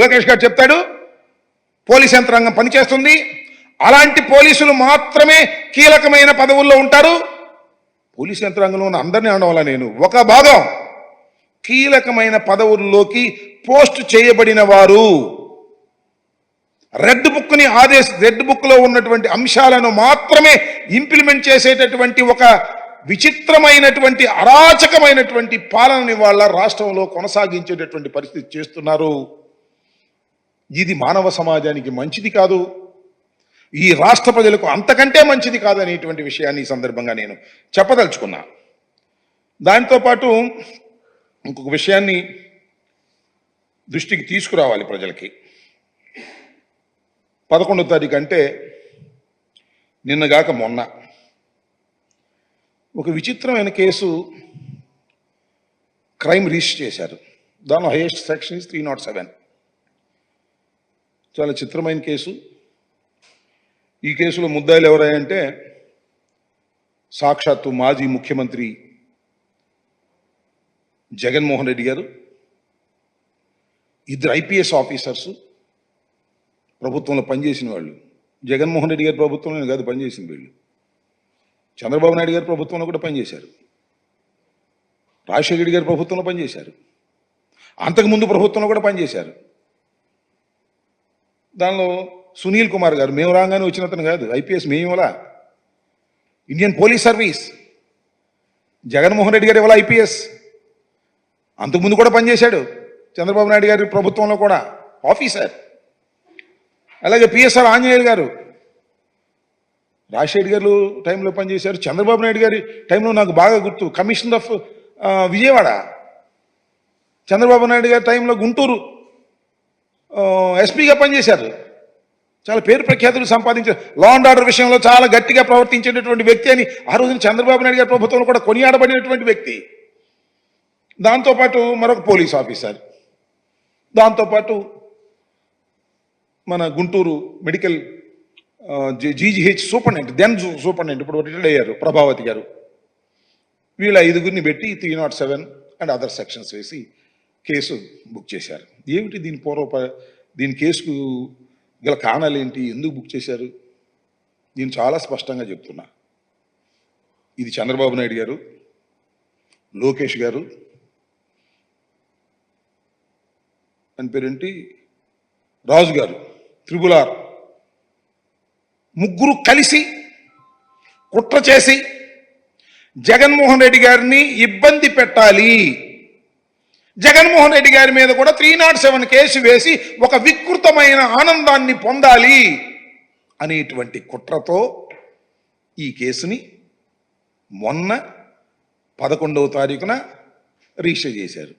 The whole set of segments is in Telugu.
లోకేష్ గారు చెప్తాడు పోలీస్ యంత్రాంగం పనిచేస్తుంది, అలాంటి పోలీసులు మాత్రమే కీలకమైన పదవుల్లో ఉంటారు. పోలీస్ యంత్రాంగంలో ఉన్న అందరినీ అనడం నేను ఒక భాగం కీలకమైన పదవుల్లోకి పోస్ట్ చేయబడిన వారు రెడ్ బుక్ లో ఉన్నటువంటి అంశాలను మాత్రమే ఇంప్లిమెంట్ చేసేటటువంటి ఒక విచిత్రమైనటువంటి అరాచకమైనటువంటి పాలనని వాళ్ళ రాష్ట్రంలో కొనసాగించేటటువంటి పరిస్థితి చేస్తున్నారు. ఇది మానవ సమాజానికి మంచిది కాదు, ఈ రాష్ట్ర ప్రజలకు అంతకంటే మంచిది కాదు అనేటువంటి విషయాన్ని ఈ సందర్భంగా నేను చెప్పదలుచుకున్నా. దాంతో పాటు ఇంకొక విషయాన్ని దృష్టికి తీసుకురావాలి ప్రజలకి. 11వ తారీఖు అంటే నిన్నగాక మొన్న ఒక విచిత్రమైన కేసు క్రైమ్ రిజిస్టర్ చేశారు. దానిలో హైయెస్ట్ సెక్షన్ 307. చాలా చిత్రమైన కేసు. ఈ కేసులో ముద్దాయిలు ఎవరంటే సాక్షాత్తు మాజీ ముఖ్యమంత్రి జగన్మోహన్ రెడ్డి గారు, 2 IPS ఆఫీసర్స్, ప్రభుత్వంలో పనిచేసిన వాళ్ళు. జగన్మోహన్ రెడ్డి గారి ప్రభుత్వంలో కాదు పనిచేసిన వీళ్ళు, చంద్రబాబు నాయుడు గారి ప్రభుత్వంలో కూడా పనిచేశారు, రాజశేఖర రెడ్డి గారి ప్రభుత్వంలో పనిచేశారు, అంతకుముందు ప్రభుత్వంలో కూడా పనిచేశారు. దానిలో సునీల్ కుమార్ గారు మేము రాగానే వచ్చిన అతను కాదు, IPS మేమేలా, Indian police service. Jaganmohan Reddy గారు ఇవాళ IPS, అంతకుముందు కూడా పనిచేశాడు చంద్రబాబు నాయుడు గారి ప్రభుత్వంలో కూడా ఆఫీసర్. అలాగే PSR ఆంజనేయులు గారు రాజశేఖర్ గారు టైంలో పనిచేశారు, చంద్రబాబు నాయుడు గారి టైంలో నాకు బాగా గుర్తు కమిషనర్ ఆఫ్ విజయవాడ, చంద్రబాబు నాయుడు గారి టైంలో గుంటూరు ఎస్పీగా పనిచేశారు. చాలా పేరు ప్రఖ్యాతులు సంపాదించారు. లా అండ్ ఆర్డర్ విషయంలో చాలా గట్టిగా ప్రవర్తించేటటువంటి వ్యక్తి అని ఆ రోజున చంద్రబాబు నాయుడు గారి ప్రభుత్వంలో కూడా కొనియాడబడినటువంటి వ్యక్తి. దాంతోపాటు మరొక పోలీస్ ఆఫీసర్, దాంతోపాటు మన Guntur medical GGH superintendent, superintendent ఇప్పుడు రిటైర్డ్ అయ్యారు ప్రభావతి గారు. వీళ్ళ 5గురిని పెట్టి 307 అండ్ అదర్ సెక్షన్స్ వేసి కేసు బుక్ చేశారు. ఏమిటి దీని కేసుకు గల కారణాలు ఏంటి, ఎందుకు బుక్ చేశారు? నేను చాలా స్పష్టంగా చెప్తున్నా. ఇది చంద్రబాబు నాయుడు గారు, లోకేష్ గారు అని పేరేంటి రాజు గారు, RRR ముగ్గురు కలిసి కుట్ర చేసి జగన్మోహన్ రెడ్డి గారిని ఇబ్బంది పెట్టాలి, జగన్మోహన్ రెడ్డి గారి మీద కూడా 307 కేసు వేసి ఒక వికృతమైన ఆనందాన్ని పొందాలి అనేటువంటి కుట్రతో ఈ కేసుని మొన్న 11వ తారీఖున రిజిస్టర్ చేశారు.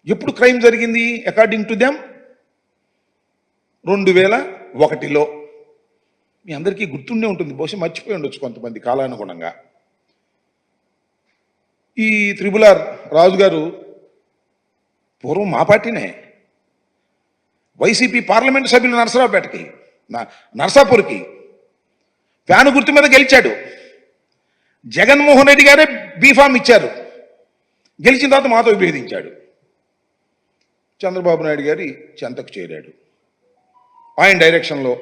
ఎప్పుడు క్రైమ్ జరిగింది? అకార్డింగ్ టు దెమ్ 2001లో. మీ అందరికీ గుర్తుండే ఉంటుంది, బహుశా మర్చిపోయి ఉండొచ్చు కొంతమంది కాలానుగుణంగా. ఈ RRR రాజు గారు పూర్వం మా పార్టీనే, వైసీపీ పార్లమెంటు సభ్యులు నరసరావుపేటకి నరసాపూర్కి ఫ్యాను గుర్తు మీద గెలిచాడు. జగన్మోహన్ రెడ్డి గారే బీఫామ్ ఇచ్చారు. గెలిచిన తర్వాత మాతో విభేదించాడు. చంద్రబాబు నాయుడు గారి చెంతకు చేరాడు. ఆయన డైరెక్షన్లో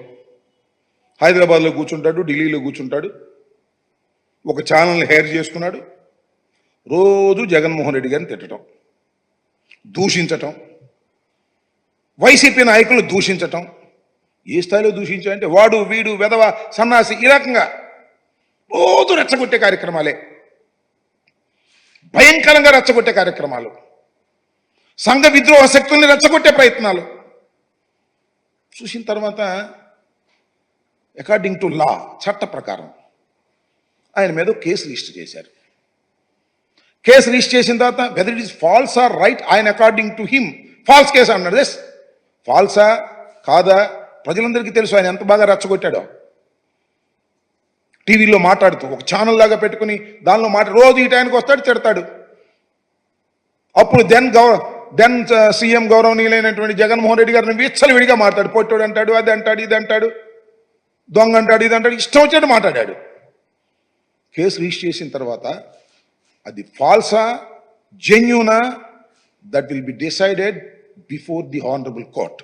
హైదరాబాద్లో కూర్చుంటాడు, ఢిల్లీలో కూర్చుంటాడు, ఒక ఛానల్ని హైర్ చేసుకున్నాడు. రోజు జగన్మోహన్ రెడ్డి గారిని తిట్టడం, దూషించటం, వైసీపీ నాయకులు దూషించటం. ఏ స్థాయిలో దూషించాలంటే వాడు వీడు వెధవ సన్నాసి ఈ రకంగా రోజు రెచ్చగొట్టే కార్యక్రమాలే, భయంకరంగా రెచ్చగొట్టే కార్యక్రమాలు, సంఘ విద్రోహ శక్తుల్ని రెచ్చగొట్టే ప్రయత్నాలు చూసిన తర్వాత అకార్డింగ్ టు లా, చట్ట ప్రకారం ఆయన మీద కేసు రిజిస్టర్ చేశారు. కేసు రిజిస్టర్ చేసిన తర్వాత whether it is false or right, ఆయన according to him false case అన్నాడు. ఎస్, ఫాల్సా కాదా ప్రజలందరికీ తెలుసు. ఆయన ఎంత బాగా రెచ్చగొట్టాడో టీవీలో మాట్లాడుతూ, ఒక ఛానల్ లాగా పెట్టుకుని దానిలో రోజు ఈ టైంకి వస్తాడు, తిడతాడు. అప్పుడు దెన్ సీఎం గౌరవనీయులైనటువంటి జగన్మోహన్ రెడ్డి గారిని విచ్చలవిడిగా మాట్లాడు, పొట్టోడు అంటాడు, అది అంటాడు, ఇది అంటాడు, దొంగ అంటాడు, ఇది అంటాడు, ఇష్టం వచ్చాడు మాట్లాడాడు. కేసు రిజిస్టర్ చేసిన తర్వాత అది ఫాల్సా జెన్యూనా that will be decided before the honourable court.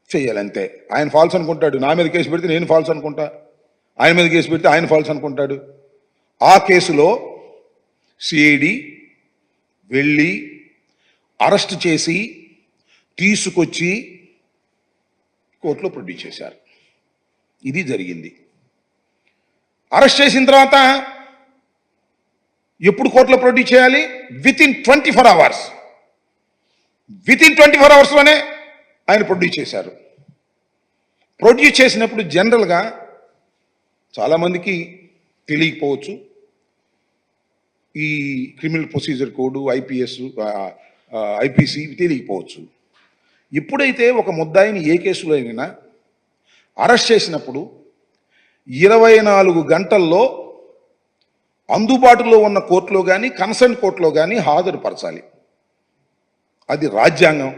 చెయ్యాలంతే. ఆయన ఫాల్స్ అనుకుంటాడు, నా మీద కేసు పెడితే నేను ఫాల్స్ అనుకుంటా, ఆయన మీద కేసు పెడితే ఆయన ఫాల్స్ అనుకుంటాడు. ఆ కేసులో సిఐడి వెళ్ళి అరెస్ట్ చేసి తీసుకొచ్చి కోర్టులో ప్రొడ్యూస్ చేశారు. ఇది జరిగింది. అరెస్ట్ చేసిన తర్వాత ఎప్పుడు కోర్టులో ప్రొడ్యూస్ చేయాలి? Within 24 hours. వితిన్ 24 hours ఆయన ప్రొడ్యూస్ చేశారు. ప్రొడ్యూస్ చేసినప్పుడు జనరల్గా చాలామందికి తెలియకపోవచ్చు, ఈ criminal procedure code, IPS, IPC తెలియకపోవచ్చు. ఎప్పుడైతే ఒక ముద్దాయిని ఏ కేసులో అయినా అరెస్ట్ చేసినప్పుడు 24 గంటల్లో అందుబాటులో ఉన్న కోర్టులో కానీ కన్సర్న్ కోర్టులో కానీ హాజరుపరచాలి. అది రాజ్యాంగం,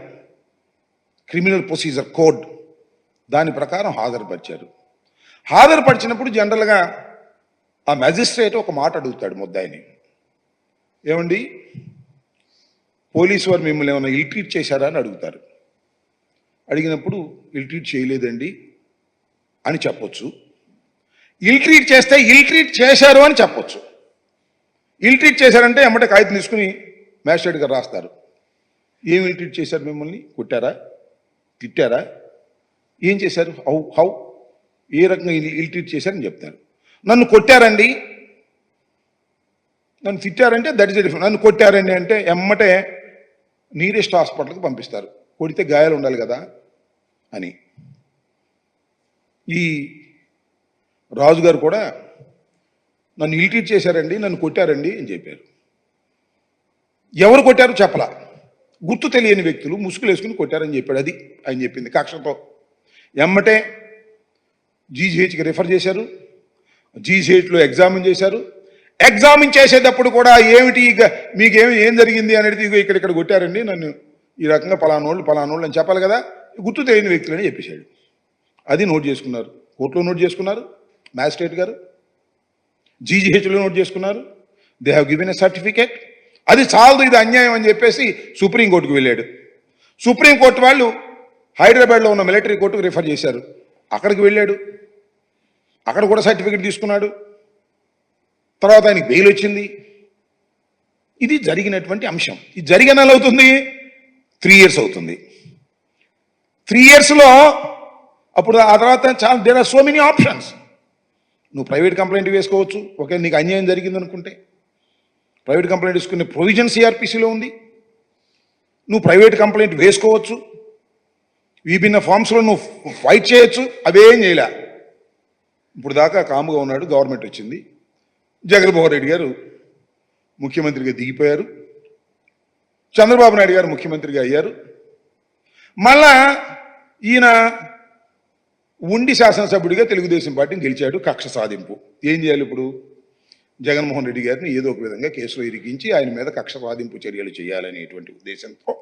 క్రిమినల్ ప్రొసీజర్ కోడ్, దాని ప్రకారం హాజరుపరిచారు. హాజరుపరిచినప్పుడు జనరల్గా ఆ మ్యాజిస్ట్రేట్ ఒక మాట అడుగుతాడు ముద్దాయిని, ఏమండి పోలీసు వారు మిమ్మల్ని ఏమైనా ఇల్ ట్రీట్ చేశారా అని అడుగుతారు. అడిగినప్పుడు ఇల్ ట్రీట్ చేయలేదండి అని చెప్పొచ్చు. ఇల్ ట్రీట్ చేస్తే ఇల్ ట్రీట్ చేశారు అని చెప్పొచ్చు. ఇల్ ట్రీట్ చేశారంటే ఎమ్మటే కాగితం తీసుకుని మ్యాజిస్ట్రేట్ గారు రాస్తారు. ఏం ఇల్ ట్రీట్ చేశారు? మిమ్మల్ని కొట్టారా, తిట్టారా, ఏం చేశారు, హౌ ఏ రకంగా ఇల్ ట్రీట్ చేశారని చెప్తారు. నన్ను కొట్టారండి, నన్ను తిట్టారంటే దట్ ఇస్ డిఫరెంట్. నన్ను కొట్టారండి అంటే ఎమ్మటే నీరెస్ట్ హాస్పిటల్కి పంపిస్తారు. కొడితే గాయాలు ఉండాలి కదా అని. ఈ రాజుగారు కూడా నన్ను ఇల్ ట్రీట్ చేశారండి, నన్ను కొట్టారండి అని చెప్పారు. ఎవరు కొట్టారు చెప్పలా, గుర్తు తెలియని వ్యక్తులు ముసుగులు వేసుకుని కొట్టారని చెప్పాడు. అది ఆయన చెప్పింది కక్షతో. ఎమ్మటే జీజీహెచ్కి రిఫర్ చేశారు. జీజీహెచ్లో ఎగ్జామిన్ చేశారు. ఎగ్జామిన్ చేసేటప్పుడు కూడా ఏమిటి మీకేమి ఏం జరిగింది అనేది ఇక్కడ కొట్టారండి, నన్ను ఈ రకంగా పలానోళ్ళు అని చెప్పాలి కదా, గుర్తు తెలియని వ్యక్తులని చెప్పేశాడు. అది నోట్ చేసుకున్నారు, కోర్టులో నోట్ చేసుకున్నారు, మ్యాజిస్ట్రేట్ గారు జీజీహెచ్లో నోట్ చేసుకున్నారు. They have given a certificate. అది చాలదు, ఇది అన్యాయం అని చెప్పేసి సుప్రీంకోర్టుకు వెళ్ళాడు. సుప్రీంకోర్టు వాళ్ళు హైదరాబాద్లో ఉన్న మిలిటరీ కోర్టుకు రిఫర్ చేశారు. అక్కడికి వెళ్ళాడు, అక్కడ కూడా సర్టిఫికేట్ తీసుకున్నాడు. తర్వాత ఆయనకి బెయిల్ వచ్చింది. ఇది జరిగినటువంటి అంశం. ఇది జరిగిన నెల అవుతుంది, 3 years అవుతుంది. 3 yearsలో అప్పుడు ఆ తర్వాత చాలా there are so many options. నువ్వు ప్రైవేట్ కంప్లైంట్ వేసుకోవచ్చు, ఓకే, నీకు అన్యాయం జరిగింది అనుకుంటే ప్రైవేట్ కంప్లైంట్ వేసుకునే ప్రొవిజన్ సిఆర్పిసిలో ఉంది. నువ్వు ప్రైవేట్ కంప్లైంట్ వేసుకోవచ్చు, విభిన్న ఫామ్స్లో నువ్వు ఫైట్ చేయొచ్చు. అవేం చేయలే. ఇప్పుడు దాకా కాముగా ఉన్నాడు. గవర్నమెంట్ వచ్చింది, జగన్మోహన్ రెడ్డి గారు ముఖ్యమంత్రిగా దిగిపోయారు, చంద్రబాబు నాయుడు గారు ముఖ్యమంత్రిగా అయ్యారు. మళ్ళా ఈయన ఉండి శాసనసభ్యుడిగా తెలుగుదేశం పార్టీని గెలిచాడు. కక్ష సాధింపు. ఏం చేయాలి ఇప్పుడు? జగన్మోహన్ రెడ్డి గారిని ఏదో ఒక విధంగా కేసులో ఇరికించి ఆయన మీద కక్ష సాధింపు చర్యలు చేయాలనేటువంటి ఉద్దేశంతో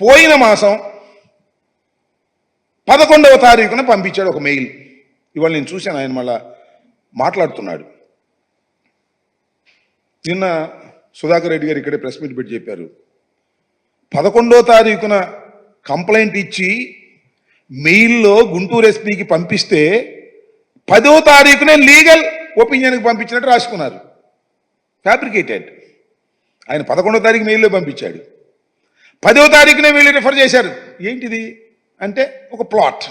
పోయిన మాసం 11వ తారీఖున పంపించాడు ఒక మెయిల్. ఇవాళ నేను చూశాను, ఆయన మళ్ళా మాట్లాడుతున్నాడు. నిన్న సుధాకర్ రెడ్డి గారు ఇక్కడే ప్రెస్ మీట్ పెట్టి చెప్పారు, 11వ తారీఖున కంప్లైంట్ ఇచ్చి మెయిల్లో గుంటూరు ఎస్పీకి పంపిస్తే 10వ తారీఖునే లీగల్ ఒపీనియన్కి పంపించినట్టు రాసుకున్నారు. ఫ్యాబ్రికేటెడ్. ఆయన 11వ తారీఖు మెయిల్లో పంపించాడు, 10వ తారీఖునే వీళ్ళు రిఫర్ చేశారు. ఏంటిది అంటే ఒక ప్లాట్,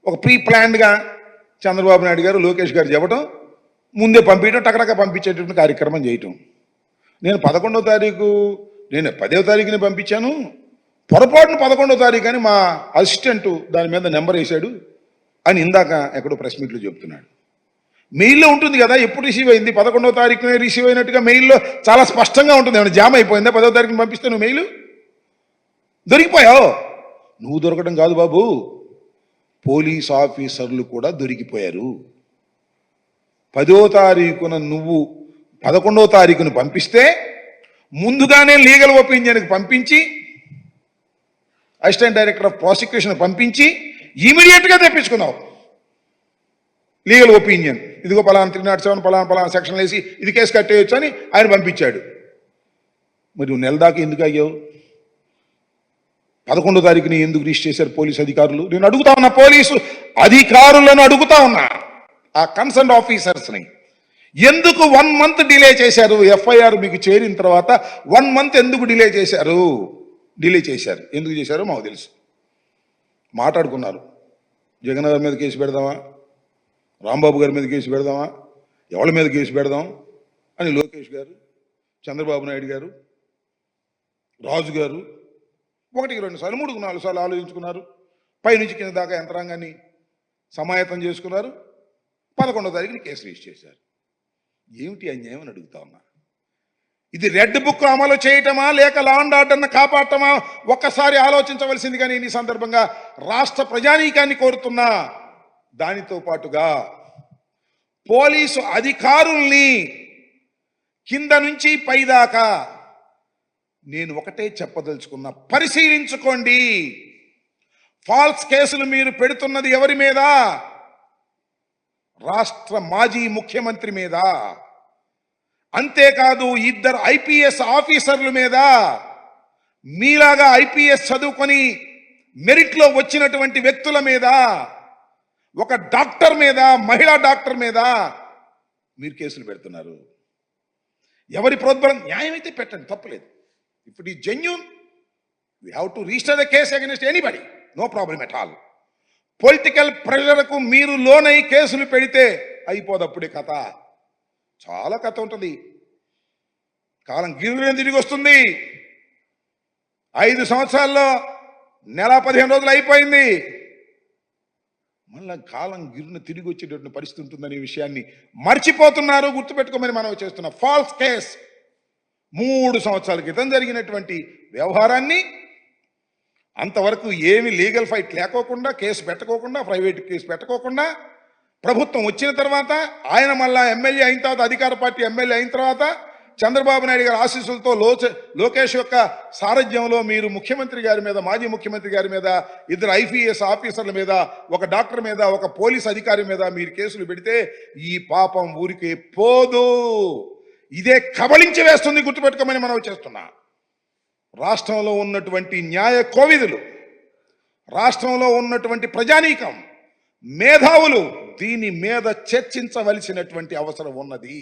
ఒక ప్రీ ప్లాన్డ్గా చంద్రబాబు నాయుడు గారు లోకేష్ గారు చెప్పడం, ముందే పంపించడం, టకటక పంపించేటువంటి కార్యక్రమం చేయటం. నేను 11వ తారీఖు, నేను 10వ తారీఖుని పంపించాను, పొరపాటున 11వ తారీఖు అని మా అసిస్టెంట్ దాని మీద నెంబర్ వేశాడు అని ఇందాక ఎక్కడో ప్రెస్ మీట్లో చెప్తున్నాడు. మెయిల్లో ఉంటుంది కదా ఎప్పుడు రిసీవ్ అయింది, 11వ తారీఖునే రిసీవ్ అయినట్టుగా మెయిల్లో చాలా స్పష్టంగా ఉంటుంది. ఏమైనా జామ్ అయిపోయిందా? 10వ తారీఖుని పంపిస్తే నువ్వు మెయిల్ దొరికిపోయావు. నువ్వు దొరకడం కాదు బాబు, పోలీస్ ఆఫీసర్లు కూడా దొరికిపోయారు. 10వ తారీఖున నువ్వు 11వ తారీఖును పంపిస్తే ముందుగానే లీగల్ ఒపీనియన్కి పంపించి, అసిస్టెంట్ డైరెక్టర్ ఆఫ్ ప్రాసిక్యూషన్ పంపించి ఇమీడియట్గా తెప్పించుకున్నావు లీగల్ ఒపీనియన్. ఇదిగో పలానా 307 పలానా సెక్షన్ వేసి ఇది కేసు కట్టేయచ్చు అని ఆయన పంపించాడు. మరి నువ్వు నెల దాకా ఎందుకు అయ్యావు? 11వ తారీఖుని ఎందుకు రిజిస్టర్ చేశారు పోలీసు అధికారులు? నేను అడుగుతా ఉన్నా, పోలీసు అధికారులను అడుగుతా ఉన్నా, ఆ కన్సర్న్ ఆఫీసర్స్ని ఎందుకు 1 month డిలే చేశారు? ఎఫ్ఐఆర్ మీకు చేరిన తర్వాత 1 month ఎందుకు డిలే చేశారు? ఎందుకు చేశారో మాకు తెలుసు. మాట్లాడుకున్నారు, జగన్ గారి మీద కేసు పెడదామా, రాంబాబు గారి మీద కేసు పెడదామా, ఎవరి మీద కేసు పెడదాం అని లోకేష్ గారు, చంద్రబాబు నాయుడు గారు, రాజు గారు 1, 2 సార్లు 3, 4 సార్లు ఆలోచించుకున్నారు. పైనుంచి కింద దాకా యంత్రాంగాన్ని సమాయత్తం చేసుకున్నారు. 11వ తారీఖుని కేసు రిజిస్టర్ చేశారు. ఏమిటి అన్యాయం అని అడుగుతా ఉన్నా. ఇది రెడ్ బుక్ అమలు చేయటమా లేక లా అండ్ ఆర్డర్ను కాపాడటమా? ఒక్కసారి ఆలోచించవలసిందిగా నేను ఈ సందర్భంగా రాష్ట్ర ప్రజానీకాన్ని కోరుతున్నా. దానితో పాటుగా పోలీసు అధికారుల్ని కింద నుంచి పైదాకా నేను ఒకటే చెప్పదలుచుకున్నా, పరిశీలించుకోండి. ఫాల్స్ కేసులు మీరు పెడుతున్నది ఎవరి మీద? రాష్ట్ర మాజీ ముఖ్యమంత్రి మీద. అంతేకాదు 2 ఐపీఎస్ ఆఫీసర్ల మీద, మీలాగా ఐపీఎస్ చదువుకొని మెరిట్లో వచ్చినటువంటి వ్యక్తుల మీద, ఒక డాక్టర్ మీద, మహిళా డాక్టర్ మీద మీరు కేసులు పెడుతున్నారు. ఎవరి ప్రోద్బలం? న్యాయం అయితే పెట్టండి, తప్పలేదు. If it is genuine, we have to register the case against anybody, no problem at all. Political ప్రెషర్కు మీరు లోనై కేసులు పెడితే అయిపోదు అప్పుడే కథ. చాలా కథ ఉంటుంది. కాలం గిర్రె తిరిగి వస్తుంది. 5 సంవత్సరాల్లో నెల 15 రోజులు అయిపోయింది. మళ్ళా కాలం గిర్రె తిరిగి వచ్చేటటువంటి పరిస్థితి ఉంటుందనే విషయాన్ని మర్చిపోతున్నారు. గుర్తుపెట్టుకోమని మనం చేస్తున్న ఫాల్స్ కేస్ 3 సంవత్సరాల క్రితం జరిగినటువంటి వ్యవహారాన్ని అంతవరకు ఏమి లీగల్ ఫైట్ లేకోకుండా, కేసు పెట్టుకోకుండా, ప్రైవేట్ కేసు పెట్టుకోకుండా, ప్రభుత్వం వచ్చిన తర్వాత ఆయన మళ్ళా ఎమ్మెల్యే అయిన తర్వాత, అధికార పార్టీ ఎమ్మెల్యే అయిన తర్వాత చంద్రబాబు నాయుడు గారి ఆశీస్సులతో లోకేష్ యొక్క సారథ్యంలో మీరు ముఖ్యమంత్రి గారి మీద, మాజీ ముఖ్యమంత్రి గారి మీద, 2 ఐపీఎస్ ఆఫీసర్ల మీద, ఒక డాక్టర్ మీద, ఒక పోలీస్ అధికారి మీద మీరు కేసులు పెడితే ఈ పాపం ఊరికే పోదు. ఇదే కబళించి వేస్తుంది. గుర్తుపెట్టుకోమని మనం చేస్తున్నా. రాష్ట్రంలో ఉన్నటువంటి న్యాయ కోవిదులు, రాష్ట్రంలో ఉన్నటువంటి ప్రజానీకం, మేధావులు దీని మీద చర్చించవలసినటువంటి అవసరం ఉన్నది.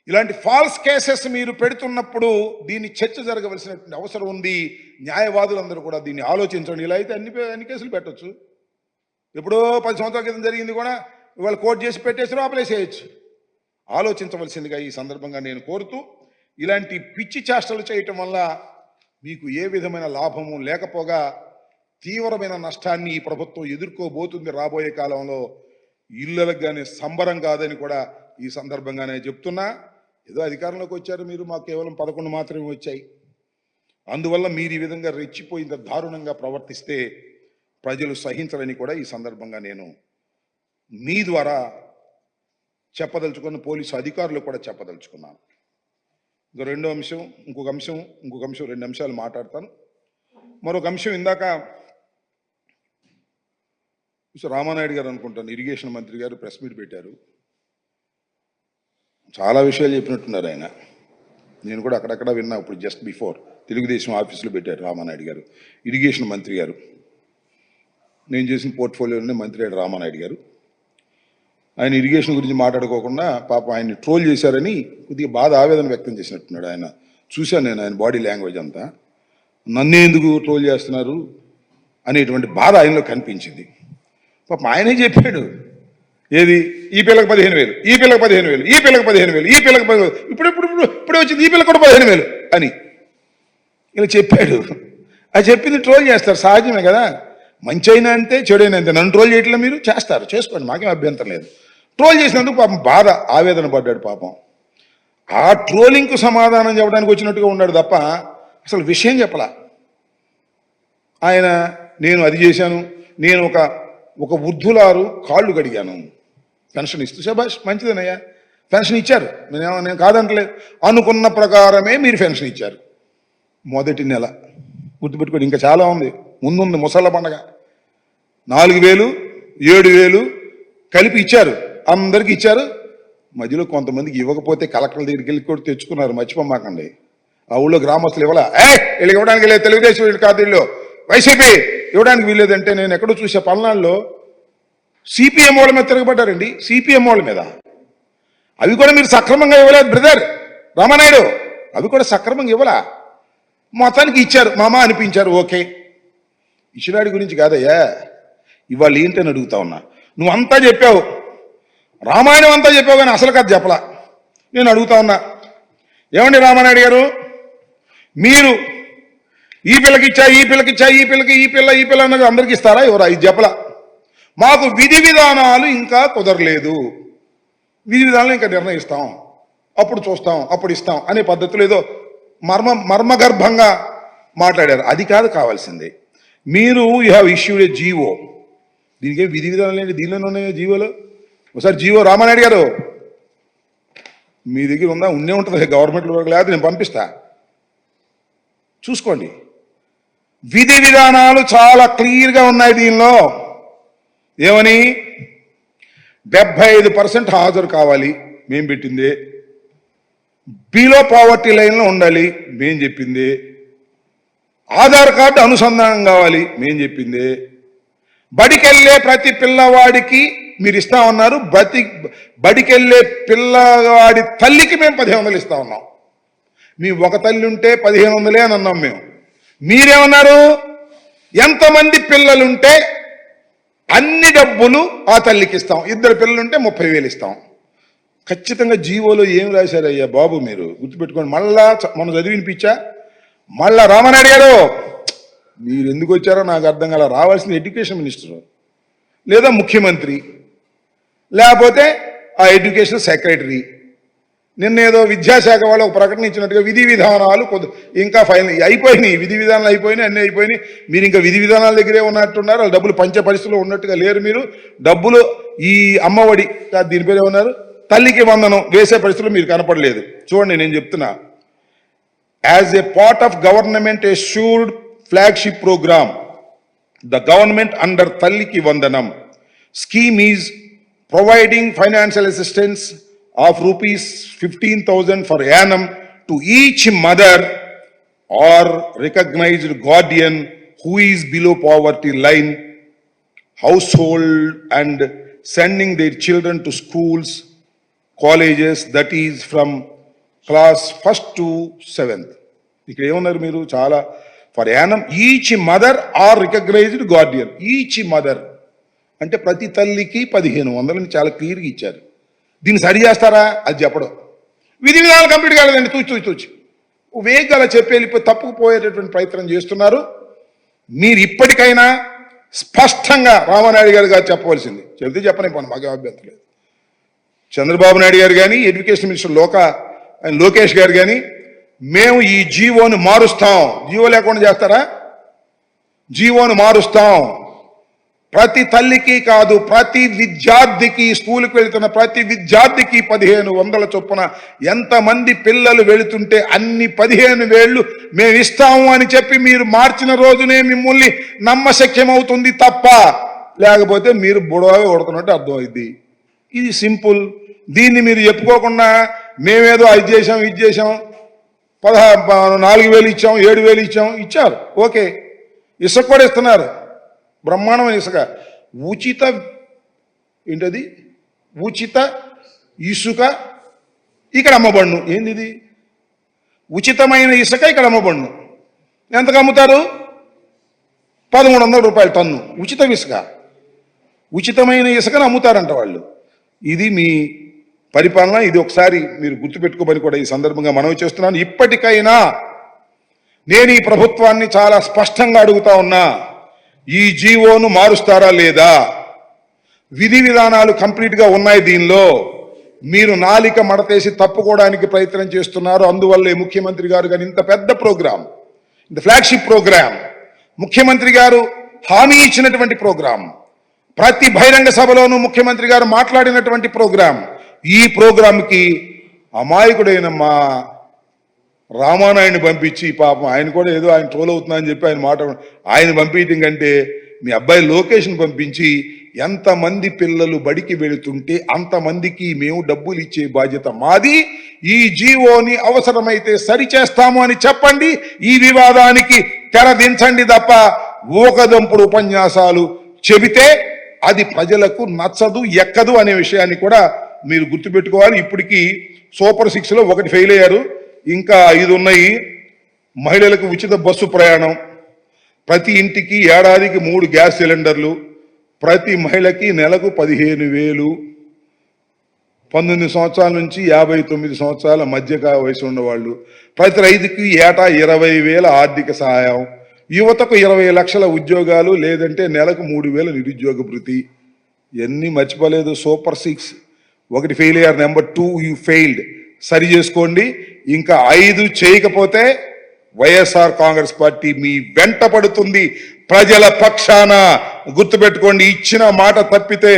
ఇలాంటి ఫాల్స్ కేసెస్ మీరు పెడుతున్నప్పుడు దీన్ని చర్చ జరగవలసినటువంటి అవసరం ఉంది. న్యాయవాదులందరూ కూడా దీన్ని ఆలోచించండి. ఇలా అయితే అన్ని కేసులు పెట్టచ్చు. ఎప్పుడో 10 సంవత్సరాల క్రితం జరిగింది కూడా ఇవాళ కోర్టు చేసి పెట్టేసి లోపలేసేయచ్చు. ఆలోచించవలసిందిగా ఈ సందర్భంగా నేను కోరుతూ, ఇలాంటి పిచ్చి చేష్టలు చేయటం వల్ల మీకు ఏ విధమైన లాభము లేకపోగా తీవ్రమైన నష్టాన్ని ఈ ప్రభుత్వం ఎదుర్కోబోతుంది రాబోయే కాలంలో. ఇళ్ళలకు కానీ సంబరం కాదని కూడా ఈ సందర్భంగానే చెప్తున్నా. ఏదో అధికారంలోకి వచ్చారు మీరు, మాకు కేవలం 11 మాత్రమే వచ్చాయి. అందువల్ల మీరు ఈ విధంగా రెచ్చిపోయింత దారుణంగా ప్రవర్తిస్తే ప్రజలు సహించరని కూడా ఈ సందర్భంగా నేను మీ ద్వారా చెప్పదలుచుకున్న, పోలీసు అధికారులు కూడా చెప్పదలుచుకున్నాను. ఇంకో ఇంకొక అంశం 2 అంశాలు మాట్లాడతాను. మరొక అంశం, ఇందాక రామానాయుడు గారు అనుకుంటాను, ఇరిగేషన్ మంత్రి గారు ప్రెస్ మీట్ పెట్టారు. చాలా విషయాలు చెప్పినట్టున్నారు ఆయన. నేను కూడా అక్కడక్కడ విన్నా. ఇప్పుడు జస్ట్ బిఫోర్ తెలుగుదేశం ఆఫీసులో పెట్టారు రామానాయుడు గారు, ఇరిగేషన్ మంత్రి గారు. నేను చేసిన పోర్ట్ఫోలియోలోనే మంత్రి అయ్యాడు రామానాయుడు గారు. ఆయన ఇరిగేషన్ గురించి మాట్లాడుకోకుండా పాపం ఆయన్ని ట్రోల్ చేశారని కొద్దిగా బాధ, ఆవేదన వ్యక్తం చేసినట్టున్నాడు. ఆయన చూశాను నేను, ఆయన బాడీ లాంగ్వేజ్ అంతా. నన్నే ఎందుకు ట్రోల్ చేస్తున్నారు అనేటువంటి బాధ ఆయనలో కనిపించింది. పాపం ఆయనే చెప్పాడు, ఏది ఈ పిల్లకి 15,000, ఈ పిల్లకి 15,000, ఈ పిల్లకి 15,000, ఈ పిల్లకి 15,000, ఇప్పుడే వచ్చింది ఈ పిల్లకి కూడా 15,000 అని ఇలా చెప్పాడు. అది చెప్పింది ట్రోల్ చేస్తారు, సహజమే కదా. మంచి అయినా అంతే, చెడైనా అంతే. నన్ను ట్రోల్ చేయట్లే, మీరు చేస్తారు, చేసుకోండి, మాకేం అభ్యంతరం లేదు. ట్రోల్ చేసినందుకు పాపం బాధ, ఆవేదన పడ్డాడు పాపం. ఆ ట్రోలింగ్కు సమాధానం చెప్పడానికి వచ్చినట్టుగా ఉన్నాడు తప్ప అసలు విషయం చెప్పలా. ఆయన నేను అది చేశాను, నేను ఒక వృద్ధులారు కాళ్ళు కడిగాను, పెన్షన్ ఇస్తూ, శభాష్ మంచిదేనయ్యా, పెన్షన్ ఇచ్చారు, నేను కాదంటలేదు. అనుకున్న ప్రకారమే మీరు పెన్షన్ ఇచ్చారు. మొదటి నెల గుర్తుపెట్టుకోండి, ఇంకా చాలా ఉంది, ముందుంది ముసళ్ళ పండగ. 4,000, 7,000 కలిపి ఇచ్చారు, అందరికి ఇచ్చారు. మధ్యలో కొంతమందికి ఇవ్వకపోతే కలెక్టర్ల దగ్గరికి వెళ్ళి కూడా తెచ్చుకున్నారు, మర్చిపోమాకండి. ఆ ఊళ్ళో గ్రామస్తులు ఇవ్వాలా, వీళ్ళకి ఇవ్వడానికి లేదు, తెలుగుదేశం వీళ్ళు కాదు, వీళ్ళు వైసీపీ ఇవ్వడానికి వీల్లేదంటే నేను ఎక్కడో చూసే పల్నాడులో సిపిఎం వాళ్ళ మీద తిరగబడ్డారండి. సిపిఎం వాళ్ళ మీద అవి కూడా మీరు సక్రమంగా ఇవ్వలేదు బ్రదర్ రామానాయుడు, అవి కూడా సక్రమంగా ఇవ్వలా. మొత్తానికి ఇచ్చారు, మామ అనిపించారు, ఓకే. ఇచ్చినాడి గురించి కాదయ్యా, ఇవాళ ఏంటని అడుగుతా ఉన్నా. నువ్వు అంతా చెప్పావు, రామాయణం అంతా చెప్పావు, కానీ అసలు కథ చెప్పలా. నేను అడుగుతా ఉన్నా, ఏమండి రామానాయుడు గారు, మీరు ఈ పిల్లకి ఇచ్చా, ఈ పిల్లకి ఇచ్చా, ఈ పిల్లకి ఈ పిల్ల అన్నది అందరికి ఇస్తారా? ఎవరా? ఇది చెప్పలా. మాకు విధి విధానాలు ఇంకా కుదరలేదు, విధి విధానాలు ఇంకా నిర్ణయిస్తాం, అప్పుడు చూస్తాం, అప్పుడు ఇస్తాం అనే పద్ధతులు ఏదో మర్మగర్భంగా మాట్లాడారు. అది కాదు కావాల్సిందే. మీరు you have issued a GO. దీనికే విధి విధానాలు ఏంటి? దీనిలోనే ఉన్నాయో జీవోలో. ఒకసారి జీవో రామానాయుడు గారు మీ దగ్గర ఉందా? ఉండే ఉంటుంది గవర్నమెంట్లో వరకు, లేదు నేను పంపిస్తా, చూసుకోండి. విధి విధానాలు చాలా క్లియర్గా ఉన్నాయి దీనిలో. ఏమని? 75% హాజరు కావాలి, మేం పెట్టింది. బిలో పావర్టీ లైన్లో ఉండాలి, మేం చెప్పింది. ఆధార్ కార్డు అనుసంధానం కావాలి, మేం చెప్పింది. బడికెళ్ళే ప్రతి పిల్లవాడికి మీరు ఇస్తా ఉన్నారు, బడికెళ్ళే పిల్లవాడి తల్లికి మేము 1500 ఇస్తా ఉన్నాం. మీ ఒక తల్లి ఉంటే 1500 అని అన్నాం మేము. మీరేమన్నారు? ఎంతమంది పిల్లలుంటే అన్ని డబ్బులు ఆ తల్లికి ఇస్తాం, 2 పిల్లలుంటే 30,000 ఇస్తాం. ఖచ్చితంగా జీవోలో ఏం రాశారయ్యా బాబు, మీరు గుర్తుపెట్టుకోండి. మళ్ళా మనం చదివినిపించా. మళ్ళా రామానాయుడు గారు మీరు ఎందుకు వచ్చారో నాకు అర్థం కాల. రావాల్సిన ఎడ్యుకేషన్ మినిస్టర్ లేదా ముఖ్యమంత్రి, లేకపోతే ఆ ఎడ్యుకేషన్ సెక్రటరీ. నిన్నేదో విద్యాశాఖ వాళ్ళు ఒక ప్రకటన ఇచ్చినట్టుగా విధి విధానాలు ఇంకా ఫైనల్ అయిపోయినాయి, విధి విధానాలు అయిపోయినాయి, అన్నీ అయిపోయినాయి. మీరు ఇంకా విధి విధానాల దగ్గరే ఉన్నట్టున్నారు. వాళ్ళు డబ్బులు పంచే పరిస్థితిలో ఉన్నట్టుగా లేరు. మీరు డబ్బులు ఈ అమ్మఒడి దీని పేరు ఏమన్నారు, తల్లికి వందనం వేసే పరిస్థితుల్లో మీరు కనపడలేదు. చూడండి నేను చెప్తున్నా. As a part of government assured flagship program, the government under Talliki Vandanam scheme is providing financial assistance of rupees 15,000 for annum to each mother or recognized guardian who is below poverty line household and sending their children to schools, colleges, that is from class 1st to 7th. ఇక్కడ ఏమన్నారు మీరు? చాలా ఫర్ యానం each mother are recognized guardian. Each mother అంటే ప్రతి తల్లికి 1500 చాలా క్లియర్గా ఇచ్చారు. దీన్ని సరి చేస్తారా? అది చెప్పడం. విధి విధానాలు కంప్లీట్ కాలేదండి, తూచి వేగంగా అలా చెప్పి వెళ్ళిపోయి తప్పుకుపోయేటటువంటి ప్రయత్నం చేస్తున్నారు. మీరు ఇప్పటికైనా స్పష్టంగా రామానాయుడు గారు చెప్పవలసింది, చెబితే చెప్పనిపోను, మాకు అభ్యంతరం లేదు. చంద్రబాబు నాయుడు గారు కానీ, ఎడ్యుకేషన్ మినిస్టర్ లోకేష్ గారు కానీ, మేము ఈ జీవోను మారుస్తాం. జీవో లేకుండా చేస్తారా? జీవోను మారుస్తాం. ప్రతి తల్లికి కాదు, ప్రతి విద్యార్థికి, స్కూల్కి వెళుతున్న ప్రతి విద్యార్థికి 1500 చొప్పున ఎంతమంది పిల్లలు వెళుతుంటే అన్ని 15,000 మేము ఇస్తాము అని చెప్పి మీరు మార్చిన రోజునే మిమ్మల్ని నమ్మశక్యం అవుతుంది తప్ప, లేకపోతే మీరు బుడవ కొడుతున్నట్టు అర్థమైంది. ఇది సింపుల్. దీన్ని మీరు చెప్పుకోకుండా మేమేదో అది చేసాం, ఇది చేసాం, 4,000 ఇచ్చాం, 7,000 ఇచ్చాం, ఇచ్చారు, ఓకే. ఇసుక కూడా ఇస్తున్నారు, బ్రహ్మాండమైన ఇసుక. ఉచిత ఏంటది? ఉచిత ఇసుక ఇక్కడ అమ్మబడును. ఏంది ఇది? ఉచితమైన ఇసుక ఇక్కడ అమ్మబడును. ఎంతకు అమ్ముతారు? 1,300 రూపాయలు టన్ను ఉచిత ఇసుక. ఉచితమైన ఇసుకను అమ్ముతారంట వాళ్ళు. ఇది మీ పరిపాలన. ఇది ఒకసారి మీరు గుర్తుపెట్టుకోమని కూడా ఈ సందర్భంగా మనవి చేస్తున్నాను. ఇప్పటికైనా నేను ఈ ప్రభుత్వాన్ని చాలా స్పష్టంగా అడుగుతా ఉన్నా, ఈ జీవోను మారుస్తారా లేదా? విధి విధానాలు కంప్లీట్గా ఉన్నాయి దీనిలో. మీరు నాలిక మడతేసి తప్పుకోవడానికి ప్రయత్నం చేస్తున్నారు. అందువల్లే ముఖ్యమంత్రి గారు కానీ ఇంత పెద్ద ప్రోగ్రాం, ఇంత ఫ్లాగ్షిప్ ప్రోగ్రాం, ముఖ్యమంత్రి గారు హామీ ఇచ్చినటువంటి ప్రోగ్రాం, ప్రతి బహిరంగ సభలోనూ ముఖ్యమంత్రి గారు మాట్లాడినటువంటి ప్రోగ్రాం, ఈ ప్రోగ్రాంకి అమాయకుడైన మా రామానాయుడిని పంపించి, పాపం ఆయన కూడా ఏదో ఆయన ట్రోల్ అవుతున్నా అని చెప్పి ఆయన పంపించడం కంటే మీ అబ్బాయి లోకేష్ని పంపించి ఎంతమంది పిల్లలు బడికి వెళుతుంటే అంతమందికి మేము డబ్బులు ఇచ్చే బాధ్యత మాది. ఈ జీవోని అవసరమైతే సరిచేస్తాము అని చెప్పండి. ఈ వివాదానికి తెరదించండి తప్ప ఊకదంపుడు ఉపన్యాసాలు చెబితే అది ప్రజలకు నచ్చదు, ఎక్కదు అనే విషయాన్ని కూడా మీరు గుర్తుపెట్టుకోవాలి. ఇప్పటికీ సూపర్ 6లో ఒకటి ఫెయిల్ అయ్యారు, ఇంకా 5 ఉన్నాయి. మహిళలకు ఉచిత బస్సు ప్రయాణం, ప్రతి ఇంటికి ఏడాదికి 3 గ్యాస్ సిలిండర్లు, ప్రతి మహిళకి నెలకు 15,000, 19 సంవత్సరాల నుంచి 59 సంవత్సరాల మధ్య వయసు ఉన్నవాళ్ళు, ప్రతి రైతుకి ఏటా 20,000 ఆర్థిక సహాయం, యువతకు 20 లక్షల ఉద్యోగాలు, లేదంటే నెలకు 3,000 నిరుద్యోగ భృతి. ఇవన్నీ మర్చిపోలేదు. సూపర్ 6 ఒకటి ఫెయిల్ అయ్యారు. నెంబర్ 2 యూ ఫెయిల్డ్, సరి చేసుకోండి. ఇంకా 5 చేయకపోతే వైఎస్ఆర్ కాంగ్రెస్ పార్టీ మీ వెంట పడుతుంది, ప్రజల పక్షాన. గుర్తుపెట్టుకోండి, ఇచ్చిన మాట తప్పితే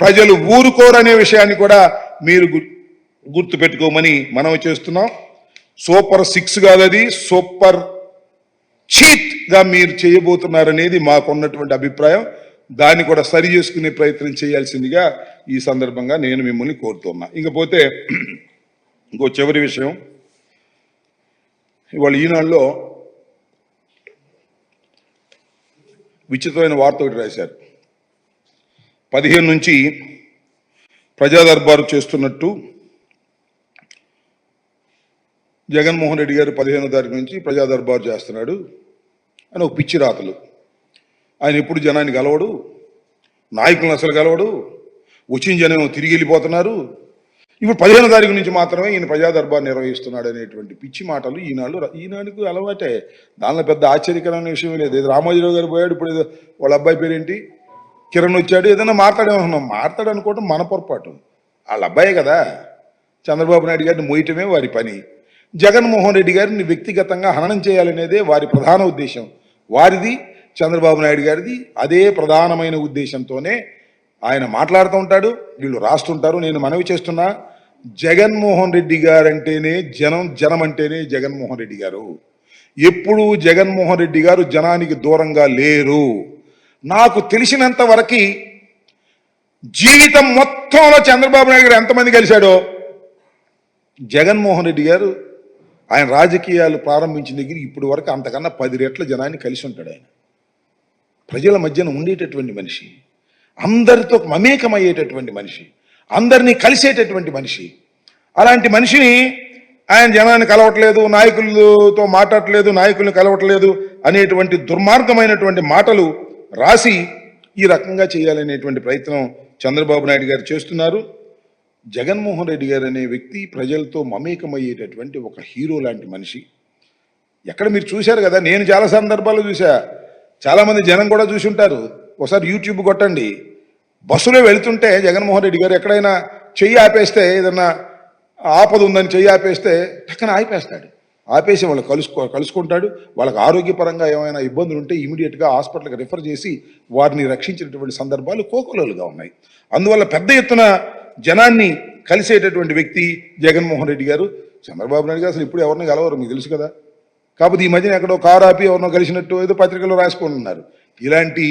ప్రజలు ఊరుకోరనే విషయాన్ని కూడా మీరు గుర్తుపెట్టుకోమని మనం చేస్తున్నాం. సూపర్ 6 కాదు, అది సూపర్ చీట్ గా మీరు చేయబోతున్నారనేది మాకున్నటువంటి అభిప్రాయం. దాన్ని కూడా సరి చేసుకునే ప్రయత్నం చేయాల్సిందిగా ఈ సందర్భంగా నేను మిమ్మల్ని కోరుతున్నా. ఇకపోతే ఇంకో చివరి విషయం, ఇవాళ ఈనాడులో విచిత్రమైన వార్త ఒకటి రాశారు. 15 నుంచి ప్రజా దర్బారు చేస్తున్నట్టు జగన్మోహన్ రెడ్డి గారు 15వ తారీఖు నుంచి ప్రజా దర్బారు చేస్తున్నాడు అని ఒక పిచ్చి రాతలు. ఆయన ఎప్పుడు జనాన్ని కలవడు, నాయకులను అసలు కలవడు, వచ్చిన జనం తిరిగి వెళ్ళిపోతున్నారు. ఇప్పుడు 15వ తారీఖు నుంచి మాత్రమే ఈయన ప్రజా దర్బార్ నిర్వహిస్తున్నాడు అనేటువంటి పిచ్చి మాటలు ఈనాడుకు అలవాటే. దానిలో పెద్ద ఆశ్చర్యకరమైన విషయం లేదు. ఏదో రామోజీరావు గారు పోయాడు, ఇప్పుడు ఏదో వాళ్ళ అబ్బాయి పేరేంటి కిరణ్ వచ్చాడు, ఏదైనా మాట్లాడేమన్నాం. మాట్లాడు అనుకోవటం మన పొరపాటు, వాళ్ళ అబ్బాయే కదా. చంద్రబాబు నాయుడు గారిని మోయటమే వారి పని. జగన్మోహన్ రెడ్డి గారిని వ్యక్తిగతంగా హననం చేయాలనేదే వారి ప్రధాన ఉద్దేశం. వారిది, చంద్రబాబు నాయుడు గారిది అదే ప్రధానమైన ఉద్దేశంతోనే ఆయన మాట్లాడుతూ ఉంటాడు, వీళ్ళు రాస్తుంటారు. నేను మనవి చేస్తున్నా, జగన్మోహన్ రెడ్డి గారంటేనే జనం, జనం అంటేనే జగన్మోహన్ రెడ్డి గారు. ఎప్పుడూ జగన్మోహన్ రెడ్డి గారు జనానికి దూరంగా లేరు. నాకు తెలిసినంత వరకు జీవితం మొత్తంలో చంద్రబాబు నాయుడు గారు ఎంతమంది కలిశాడో, జగన్మోహన్ రెడ్డి గారు ఆయన రాజకీయాలు ప్రారంభించిన దగ్గర ఇప్పటి వరకు అంతకన్నా 10 రెట్ల జనాన్ని కలిసి ఉంటాడు. ఆయన ప్రజల మధ్యన ఉండేటటువంటి మనిషి, అందరితో మమేకమయ్యేటటువంటి మనిషి, అందరినీ కలిసేటటువంటి మనిషి. అలాంటి మనిషిని ఆయన జనాన్ని కలవట్లేదు, నాయకులతో మాట్లాడట్లేదు, నాయకులను కలవట్లేదు అనేటువంటి దుర్మార్గమైనటువంటి మాటలు రాసి ఈ రకంగా చేయాలనేటువంటి ప్రయత్నం చంద్రబాబు నాయుడు గారు చేస్తున్నారు. జగన్మోహన్ రెడ్డి గారు అనే వ్యక్తి ప్రజలతో మమేకమయ్యేటటువంటి ఒక హీరో లాంటి మనిషి. ఎక్కడ మీరు చూశారు కదా, నేను చాలా సందర్భాల్లో చూసా, చాలామంది జనం కూడా చూసి ఉంటారు. ఒకసారి యూట్యూబ్ కొట్టండి, బస్సులో వెళుతుంటే జగన్మోహన్ రెడ్డి గారు ఎక్కడైనా చెయ్యి ఆపేస్తే, ఏదన్నా ఆపద ఉందని చెయ్యి ఆపేస్తే టక్కన ఆపేస్తాడు. ఆపేసి వాళ్ళు కలుసుకుంటాడు. వాళ్ళకి ఆరోగ్యపరంగా ఏమైనా ఇబ్బందులు ఉంటే ఇమీడియట్గా హాస్పిటల్కి రిఫర్ చేసి వారిని రక్షించినటువంటి సందర్భాలు కోకొల్లలుగా ఉన్నాయి. అందువల్ల పెద్ద ఎత్తున జనాన్ని కలిసేటటువంటి వ్యక్తి జగన్మోహన్ రెడ్డి గారు. చంద్రబాబు నాయుడు గారు అసలు ఇప్పుడు ఎవరిని కలవరు, మీకు తెలుసు కదా. కాకపోతే ఈ మధ్యన ఎక్కడో కారు ఆపి ఎవరినో కలిసినట్టు ఏదో పత్రికల్లో రాసుకుంటున్నారు. ఇలాంటి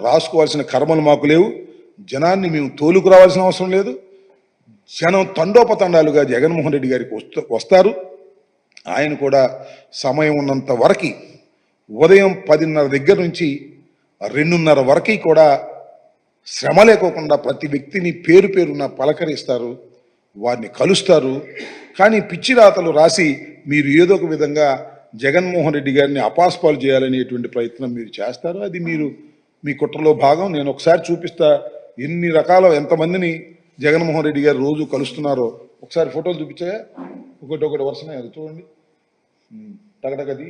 రాసుకోవాల్సిన కర్మలు మాకు లేవు. జనాన్ని మేము తోలుకు రావాల్సిన అవసరం లేదు. జనం తండోపతండాలుగా జగన్మోహన్ రెడ్డి గారికి వస్తారు. ఆయన కూడా సమయం ఉన్నంత వరకు ఉదయం 10:30 దగ్గర నుంచి 2:30 వరకు కూడా శ్రమ లేకోకుండా ప్రతి వ్యక్తిని పేరు పేరున పలకరిస్తారు, వారిని కలుస్తారు. కానీ పిచ్చి రాతలు రాసి మీరు ఏదో ఒక విధంగా జగన్మోహన్ రెడ్డి గారిని అపాస్పాలు చేయాలనేటువంటి ప్రయత్నం మీరు చేస్తారు. అది మీరు మీ కుట్రలో భాగం. నేను ఒకసారి చూపిస్తా ఎన్ని రకాల ఎంతమందిని జగన్మోహన్ రెడ్డి గారు రోజు కలుస్తున్నారో. ఒకసారి ఫోటోలు చూపించా, ఒకటి వరుసనే అది చూడండి, టగటగది.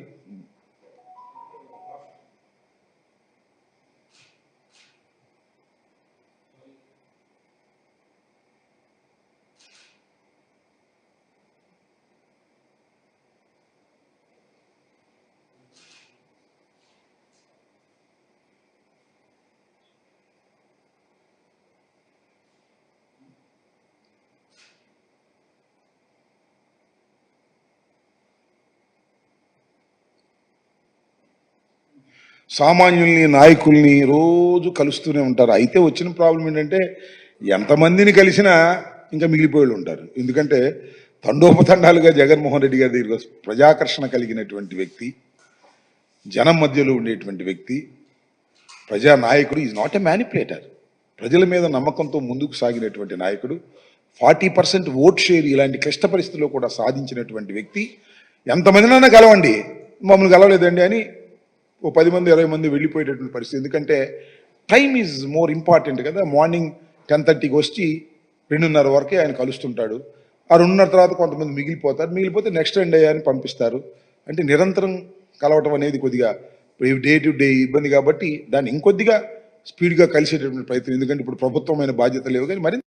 సామాన్యుల్ని నాయకుల్ని రోజు కలుస్తూనే ఉంటారు. అయితే వచ్చిన ప్రాబ్లం ఏంటంటే ఎంతమందిని కలిసినా ఇంకా మిగిలిపోయి ఉంటారు. ఎందుకంటే తండోపతండాలుగా జగన్మోహన్ రెడ్డి గారి దగ్గర ప్రజాకర్షణ కలిగినటువంటి వ్యక్తి, జనం మధ్యలో ఉండేటువంటి వ్యక్తి, ప్రజానాయకుడు. Is not a manipulator. ప్రజల మీద నమ్మకంతో ముందుకు సాగినటువంటి నాయకుడు. 40% ఓట్ షేర్ ఇలాంటి క్లిష్ట పరిస్థితుల్లో కూడా సాధించినటువంటి వ్యక్తి. ఎంతమందినైనా కలవండి, మమ్మల్ని కలవలేదండి అని ఓ 10 మంది 20 మంది వెళ్ళిపోయేటటువంటి పరిస్థితి. ఎందుకంటే టైమ్ ఈజ్ మోర్ ఇంపార్టెంట్ కదా. మార్నింగ్ 10:30కి వచ్చి 2:30 వరకే ఆయన కలుస్తుంటాడు. ఆ 2:30 తర్వాత కొంతమంది మిగిలిపోతారు. మిగిలిపోతే నెక్స్ట్ ఎండ్ అని పంపిస్తారు. అంటే నిరంతరం కలవటం అనేది కొద్దిగా డే టు డే ఇబ్బంది కాబట్టి దాన్ని ఇంకొద్దిగా స్పీడ్గా కలిసేటటువంటి ప్రయత్నం. ఎందుకంటే ఇప్పుడు ప్రభుత్వమైన బాధ్యత లేవు కానీ మరి